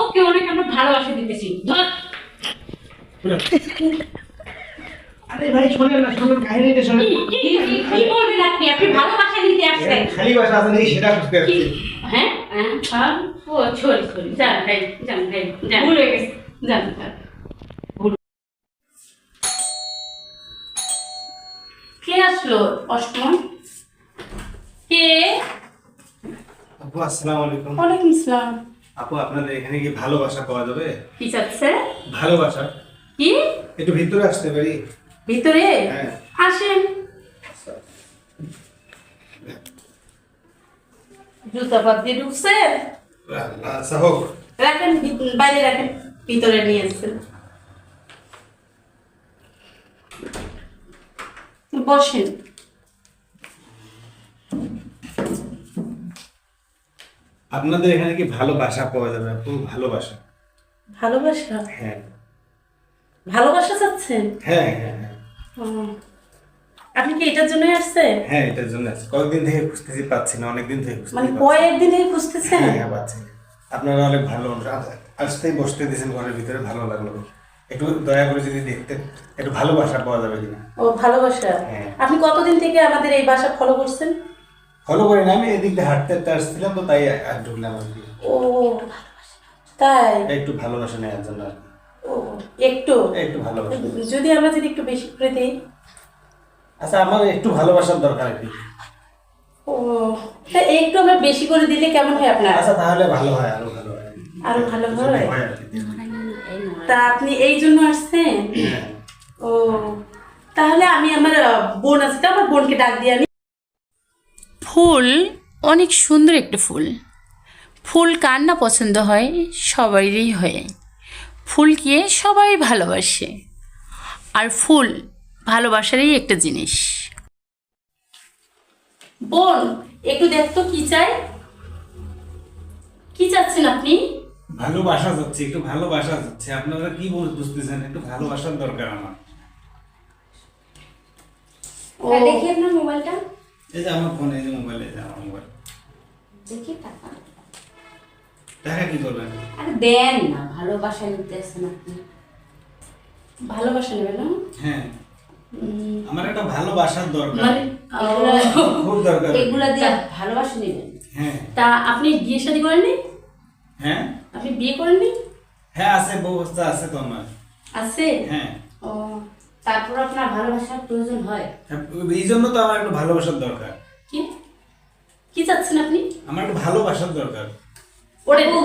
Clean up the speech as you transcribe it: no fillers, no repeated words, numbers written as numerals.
ওকে অনেক আমরা ভালোবাসা দিতেছি ধর। আরে ভাই শোনেন না, শোনেন কাহিনীটা শোনেন। কি বলবেন আপনি? আপনি ভালোবাসা দিতে আসছেন? খালি বাসা আছে নাকি সেটা খুঁজতে কি? আসছি। হ্যাঁ ও সরি সরি, যান ভাই যান ভাই যান, ভুল হয়ে গেছে, যান যান। কে আসলো অষ্টম? কে? আপু আসসালামু আলাইকুম। ওয়ালাইকুম আসসালাম। আপু আপনাদের এখানে কি ভালোবাসা পাওয়া যাবে? কি চাচ্ছে? ভালোবাসা কি একটু ভিতরে আসতে পারি? ভিতরে? হ্যাঁ। আসেন। জুতা পাত দিয়ে ঢুকছেন? আচ্ছা হোক। রাখেন, বাইরে রাখেন, ভিতরে নিয়ে এসেছেন। বসেন। আপনাদের এখানে কি ভালোবাসা পাওয়া যাবে আপু? ভালোবাসা? ভালোবাসা? হ্যাঁ ভালোবাসা চাচ্ছেন? হ্যাঁ হ্যাঁ হ্যাঁ ও, আপনি কি এটার জন্যই আসছেন? হ্যাঁ এটার জন্য আছে, কয়েকদিন থেকে খুঁজতেছি, পাচ্ছি না, অনেকদিন থেকে খুঁজতেছি, মানে পাচ্ছি না। কয়েকদিন থেকে খুঁজতেছেন? হ্যাঁ হ্যাঁ পাচ্ছি। আপনারা অনেক ভালো মানুষ। আসতেই বসতে দিয়েছেন ঘরের ভিতরে, ভালো লাগলো। একটু দয়া করে যদি দেখতেন একটু ভালোবাসা পাওয়া যাবে কিনা। ও ভালোবাসা। হ্যাঁ। আপনি কতদিন থেকে আমাদের এই বাসা ফলো করছেন? ফলো করি না, আমি এদিক দিয়ে হাঁটতে হাঁটতে আসছিলাম তো, তাই আর ঢুকলাম আর কি। ও তাই? একটু ভালোবাসা নেওয়ার জন্য আর কি। ও একটু একটু ভালোবাসা। যদি আমরা যদি একটু বেশি করে দিই? আচ্ছা আমার একটু ভালোবাসার দরকার আর কি। ও তা একটু আমরা বেশি করে দিলে কেমন হয় আপনার? আচ্ছা তাহলে ভালো হয়, আরো ভালো হয়। আরো ভালো যদি হয়? হয় আর কি। তা আপনি এই জন্য আসছেন? হ্যাঁ। ও তাহলে আমি আমার বোন আছে তো, আমার বোনকে ডাক দিয়ে আনি। ফুল অনেক সুন্দর একটা ফুল। ফুল কার না পছন্দ হয়? সবারই হয়। ফুলকে সবাই ভালোবাসে, আর ফুল ভালোবাসারই একটা জিনিস। বোন একটু দেখতো কি চাই, কি চাচ্ছেন আপনি? ভালোবাসা যাচ্ছে, একটু ভালোবাসা যাচ্ছে। আপনারা কি বুঝতেছেন? একটু ভালোবাসার দরকার আমার। ও দেখি আপনার মোবাইলটা। এই যে আমার ফোনে, এই যে মোবাইলে, এই যে আমার মোবাইল। দেখি টাকা। টাকা কি করবেন? আরে দেন না, ভালোবাসা নিতেছেন আপনি। ভালোবাসা নেবেন না? হ্যাঁ আমার একটা ভালোবাসার দরকার, মানে খুব দরকার। এগুলা দিয়ে ভালোবাসা নেবেন? হ্যাঁ তা আপনি বিয়ে শাদী করেননি? হ্যাঁ আপনি বিয়ে করেননি? হ্যাঁ আছে, ব্যবস্থা আছে তো আমার। আছে? হ্যাঁ ও তারপর আপনার ভালোবাসার প্রয়োজন হয়? এই জন্য তো আমার একটু ভালোবাসার দরকার। কি কি চাচ্ছেন আপনি? আমার একটু ভালোবাসার দরকার। ওরে আপু,